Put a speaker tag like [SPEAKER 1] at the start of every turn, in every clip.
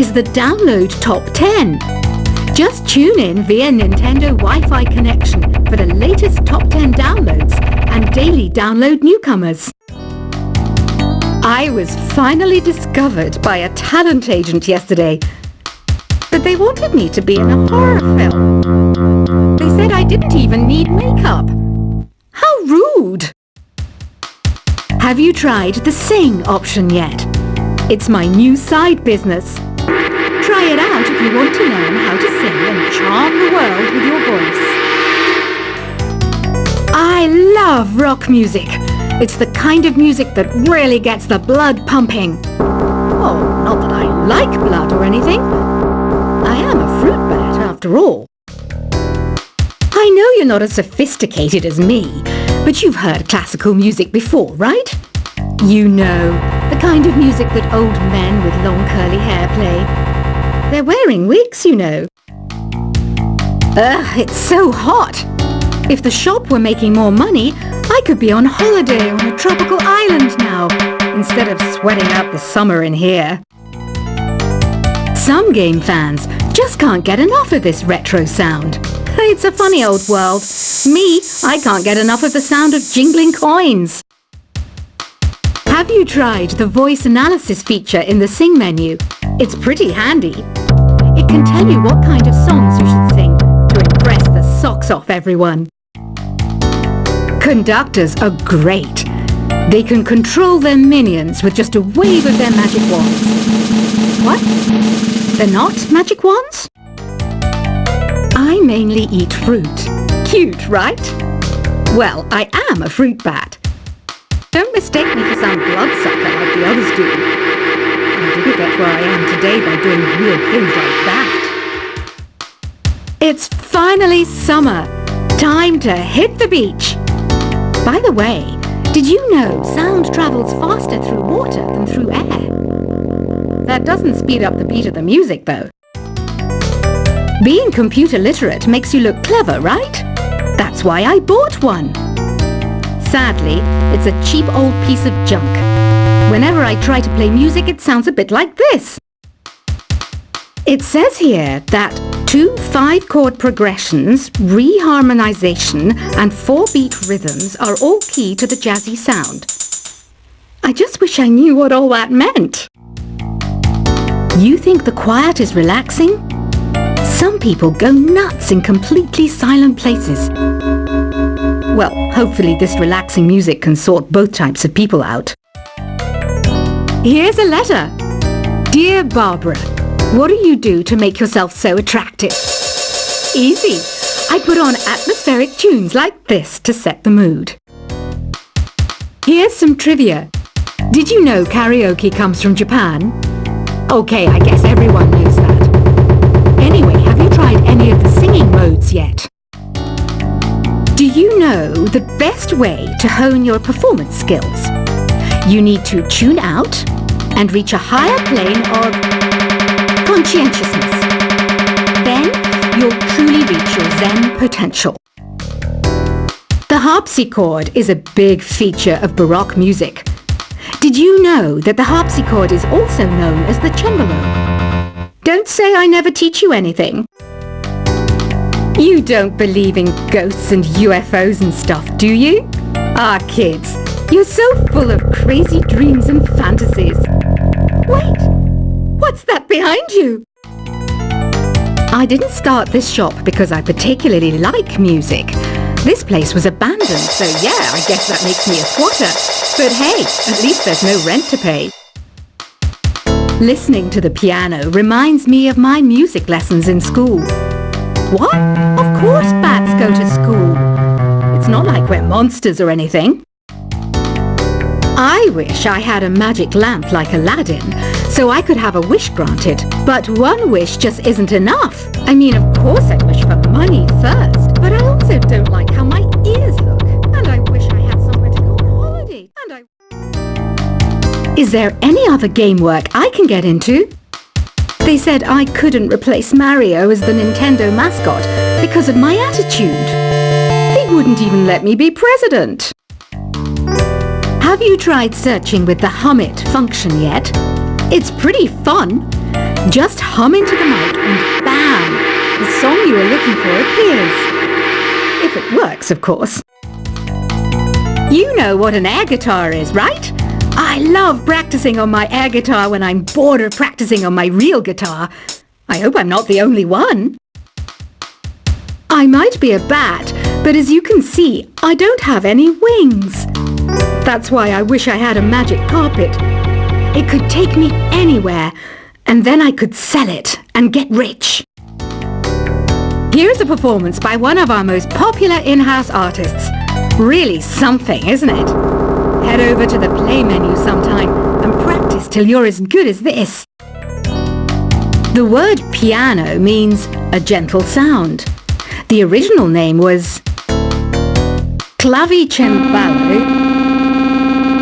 [SPEAKER 1] is the Download Top 10. Just tune in via Nintendo Wi-Fi connection for the latest Top 10 downloads and daily download newcomers. I was finally discovered by a talent agent yesterday, but they wanted me to be in a horror film. They said I didn't even need makeup. How rude! Have you tried the Sing option yet? It's my new side business. Try it out if you want to learn how to sing and charm the world with your voice. I love rock music. It's the kind of music that really gets the blood pumping. Oh, not that I like blood or anything. I am a fruit bat after all. I know you're not as sophisticated as me, but you've heard classical music before, right? You know, the kind of music that old men with long curly hair play. They're wearing wigs, you know. Ugh, it's so hot. If the shop were making more money, I could be on holiday on a tropical island now, instead of sweating out the summer in here. Some game fans just can't get enough of this retro sound. It's a funny old world. Me, I can't get enough of the sound of jingling coins. Have you tried the voice analysis feature in the Sing menu? It's pretty handy. It can tell you what kind of songs you should sing to impress the socks off everyone. Conductors are great. They can control their minions with just a wave of their magic wands. What? They're not magic wands? I mainly eat fruit. Cute, right? Well, I am a fruit bat. Don't mistake me for some bloodsucker like the others do. I didn't get where I am today by doing weird things like that. It's finally summer. Time to hit the beach. By the way, did you know sound travels faster through water than through air? That doesn't speed up the beat of the music, though. Being computer literate makes you look clever, right? That's why I bought one. Sadly, it's a cheap old piece of junk. Whenever I try to play music, it sounds a bit like this. It says here that 2 5-chord progressions, reharmonization, and 4-beat rhythms are all key to the jazzy sound. I just wish I knew what all that meant. You think the quiet is relaxing? Some people go nuts in completely silent places. Well, hopefully this relaxing music can sort both types of people out. Here's a letter. Dear Barbara, what do you do to make yourself so attractive? Easy. I put on atmospheric tunes like this to set the mood. Here's some trivia. Did you know karaoke comes from Japan? Okay, I guess everyone knows that. Anyway, have you tried any of the singing modes yet? Do you know the best way to hone your performance skills? You need to tune out and reach a higher plane of conscientiousness. Then you'll truly reach your Zen potential. The harpsichord is a big feature of Baroque music. Did you know that the harpsichord is also known as the cembalo? Don't say I never teach you anything. You don't believe in ghosts and UFOs and stuff, do you? Ah, kids, you're so full of crazy dreams and fantasies. Wait, what's that behind you? I didn't start this shop because I particularly like music. This place was abandoned, so yeah, I guess that makes me a squatter. But hey, at least there's no rent to pay. Listening to the piano reminds me of my music lessons in school. What? Of course bats go to school. It's not like we're monsters or anything. I wish I had a magic lamp like Aladdin, so I could have a wish granted. But one wish just isn't enough. I mean, of course I wish for money first, but I also don't like how my ears look. And I wish I had somewhere to go on holiday. Is there any other game work I can get into? They said I couldn't replace Mario as the Nintendo mascot because of my attitude. They wouldn't even let me be president. Have you tried searching with the Hum It function yet? It's pretty fun. Just hum into the mic and bam! The song you were looking for appears. If it works, of course. You know what an air guitar is, right? I love practicing on my air guitar when I'm bored of practicing on my real guitar. I hope I'm not the only one. I might be a bat, but as you can see, I don't have any wings. That's why I wish I had a magic carpet. It could take me anywhere, and then I could sell it and get rich. Here's a performance by one of our most popular in-house artists. Really something, isn't it? Head over to the play menu sometime and practice till you're as good as this. The word piano means a gentle sound. The original name was Clavicembalo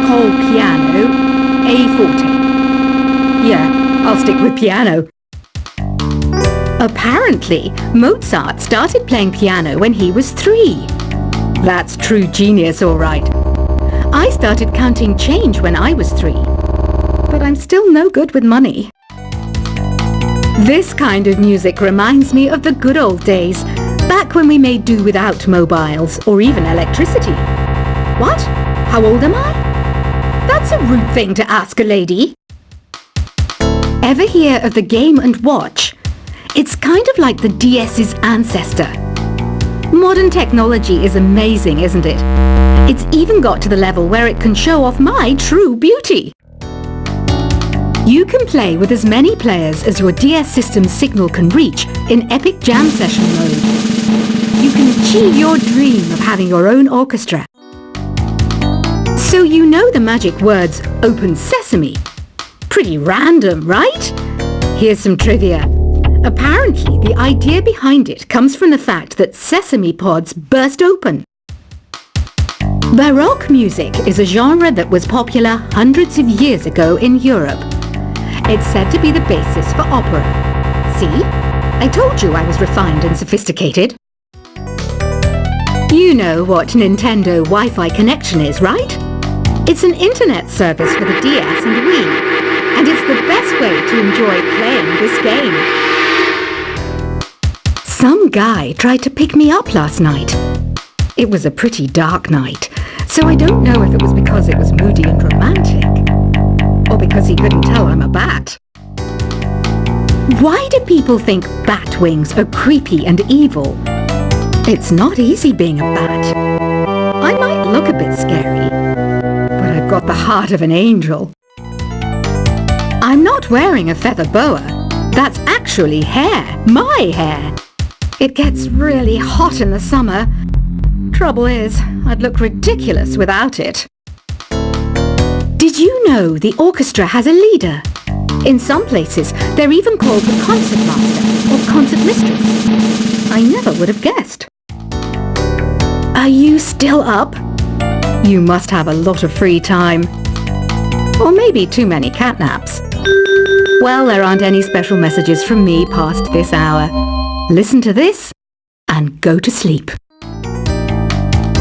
[SPEAKER 1] col piano a forte. Yeah, I'll stick with piano. Apparently, Mozart started playing piano when he was 3. That's true genius, all right. I started counting change when I was 3, but I'm still no good with money. This kind of music reminds me of the good old days, back when we made do without mobiles or even electricity. What? How old am I? That's a rude thing to ask a lady. Ever hear of the Game & Watch? It's kind of like the DS's ancestor. Modern technology is amazing, isn't it? It's even got to the level where it can show off my true beauty. You can play with as many players as your DS system's signal can reach in Epic Jam Session mode. You can achieve your dream of having your own orchestra. So you know the magic words Open Sesame. Pretty random, right? Here's some trivia. Apparently, the idea behind it comes from the fact that sesame pods burst open. Baroque music is a genre that was popular hundreds of years ago in Europe. It's said to be the basis for opera. See? I told you I was refined and sophisticated. You know what Nintendo Wi-Fi connection is, right? It's an internet service for the DS and Wii, and it's the best way to enjoy playing this game. Some guy tried to pick me up last night. It was a pretty dark night, so I don't know if it was because it was moody and romantic, or because he couldn't tell I'm a bat. Why do people think bat wings are creepy and evil? It's not easy being a bat. I might look a bit scary, but I've got the heart of an angel. I'm not wearing a feather boa. That's actually hair, my hair. It gets really hot in the summer. Trouble is, I'd look ridiculous without it. Did you know the orchestra has a leader? In some places, they're even called the concert master or concert mistress. I never would have guessed. Are you still up? You must have a lot of free time. Or maybe too many catnaps. Well, there aren't any special messages from me past this hour. Listen to this and go to sleep.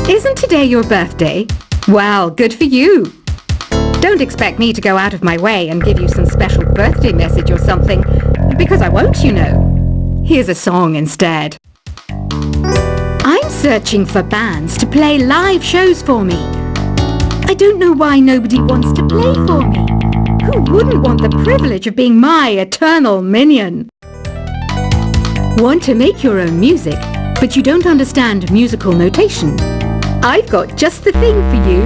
[SPEAKER 1] Isn't today your birthday? Well, good for you. Don't expect me to go out of my way and give you some special birthday message or something, because I won't, you know. Here's a song instead. I'm searching for bands to play live shows for me. I don't know why nobody wants to play for me. Who wouldn't want the privilege of being my eternal minion? Want to make your own music, but you don't understand musical notation? I've got just the thing for you.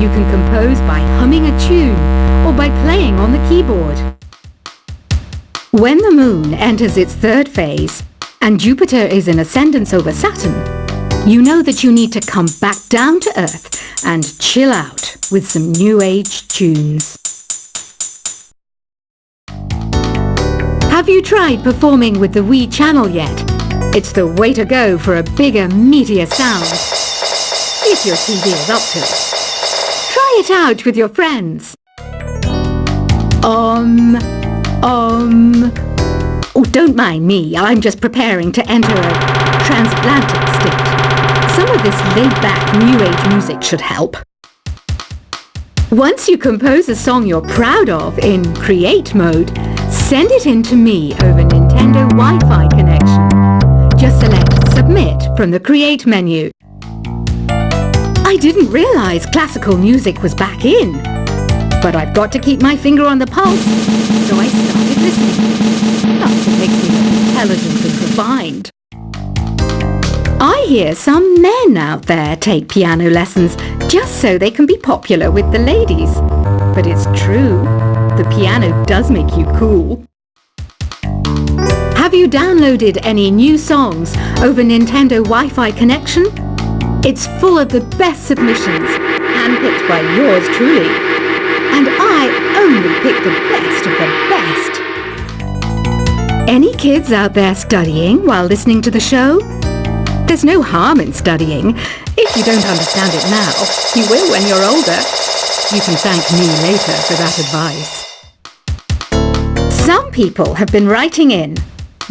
[SPEAKER 1] You can compose by humming a tune or by playing on the keyboard. When the moon enters its third phase and Jupiter is in ascendance over Saturn, you know that you need to come back down to Earth and chill out with some new age tunes. Have you tried performing with the Wii channel yet? It's the way to go for a bigger, meatier sound. If your TV is up to it. Try it out with your friends. Oh, don't mind me. I'm just preparing to enter a transatlantic state. Some of this laid-back, new age music should help. Once you compose a song you're proud of in create mode, Send it in to me over Nintendo Wi-Fi connection. Just select Submit from the Create menu. I didn't realize classical music was back in. But I've got to keep my finger on the pulse, so I started listening. Plus, it makes me look intelligent and refined. I hear some men out there take piano lessons just so they can be popular with the ladies. But it's true, the piano does make you cool. Have you downloaded any new songs over Nintendo Wi-Fi connection? It's full of the best submissions, handpicked by yours truly. And I only pick the best of the best. Any kids out there studying while listening to the show? There's no harm in studying. If you don't understand it now, you will when you're older. You can thank me later for that advice. Some people have been writing in,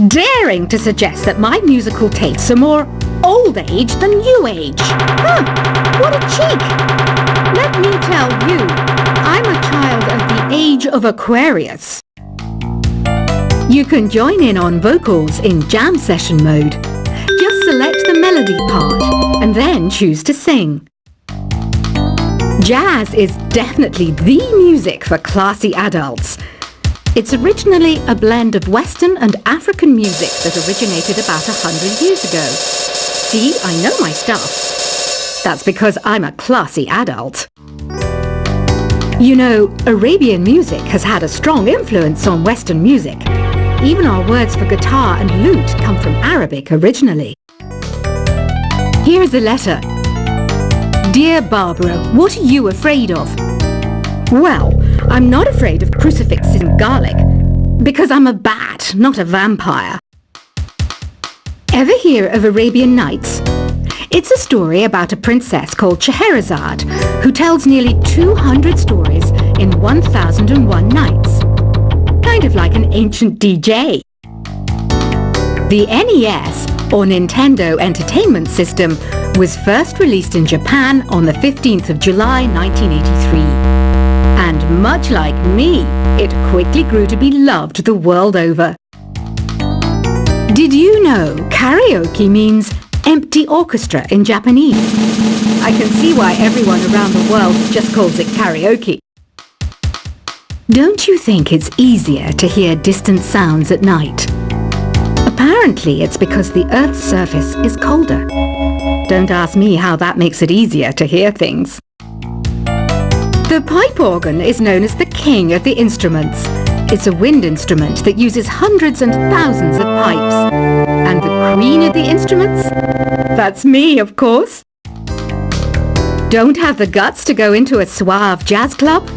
[SPEAKER 1] daring to suggest that my musical tastes are more old age than new age. Huh, what a cheek! Let me tell you, I'm a child of the age of Aquarius. You can join in on vocals in jam session mode. Just select the melody part and then choose to sing. Jazz is definitely the music for classy adults. It's originally a blend of Western and African music that originated about 100 years ago. See, I know my stuff. That's because I'm a classy adult. You know, Arabian music has had a strong influence on Western music. Even our words for guitar and lute come from Arabic originally. Here's a letter. Dear Barbara, what are you afraid of? Well, I'm not afraid of crucifixes and garlic, because I'm a bat, not a vampire. Ever hear of Arabian Nights? It's a story about a princess called Scheherazade, who tells nearly 200 stories in 1001 nights. Kind of like an ancient DJ. The NES, or Nintendo Entertainment System, was first released in Japan on the 15th of July 1983. And much like me, it quickly grew to be loved the world over. Did you know karaoke means empty orchestra in Japanese? I can see why everyone around the world just calls it karaoke. Don't you think it's easier to hear distant sounds at night? Apparently it's because the Earth's surface is colder. Don't ask me how that makes it easier to hear things. The pipe organ is known as the king of the instruments. It's a wind instrument that uses hundreds and thousands of pipes. And the queen of the instruments? That's me, of course. Don't have the guts to go into a suave jazz club?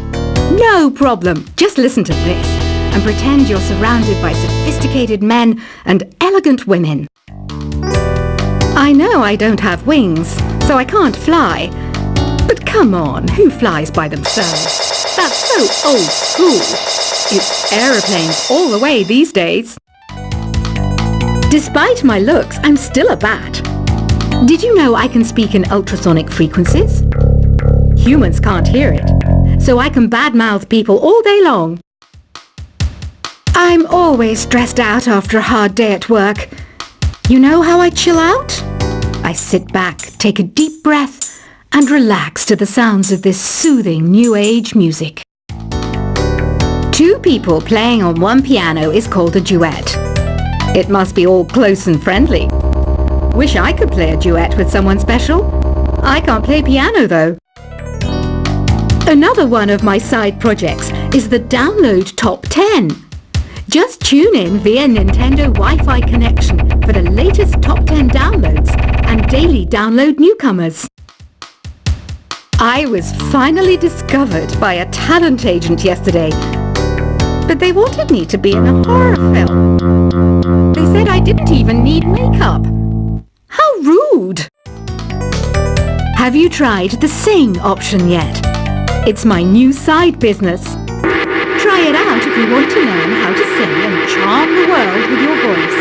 [SPEAKER 1] No problem. Just listen to this and pretend you're surrounded by sophisticated men and elegant women. I know I don't have wings, so I can't fly. But come on, who flies by themselves? That's so old school. It's aeroplanes all the way these days. Despite my looks, I'm still a bat. Did you know I can speak in ultrasonic frequencies? Humans can't hear it, so I can badmouth people all day long. I'm always stressed out after a hard day at work. You know how I chill out? I sit back, take a deep breath, and relax to the sounds of this soothing new age music. Two people playing on one piano is called a duet. It must be all close and friendly. Wish I could play a duet with someone special. I can't play piano though. Another one of my side projects is the Download Top 10. Just tune in via Nintendo Wi-Fi connection for the latest top 10 downloads and daily download newcomers. I was finally discovered by a talent agent yesterday, but they wanted me to be in a horror film. They said I didn't even need makeup. How rude! Have you tried the Sing option yet? It's my new side business. Try it out if you want to learn how to sing and charm the world with your voice.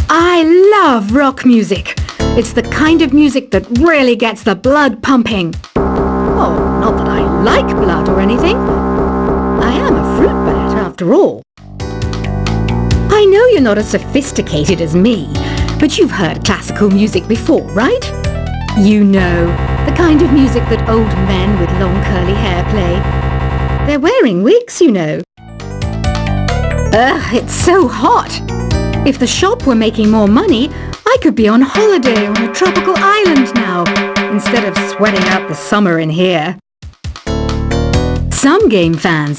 [SPEAKER 1] I love rock music. It's the kind of music that really gets the blood pumping. Oh, not that I like blood or anything. I am a fruit bat, after all. I know you're not as sophisticated as me, but you've heard classical music before, right? You know, the kind of music that old men with long curly hair play. They're wearing wigs, you know. Ugh, it's so hot. If the shop were making more money, I could be on holiday on a tropical island now, instead of sweating out the summer in here. Some game fans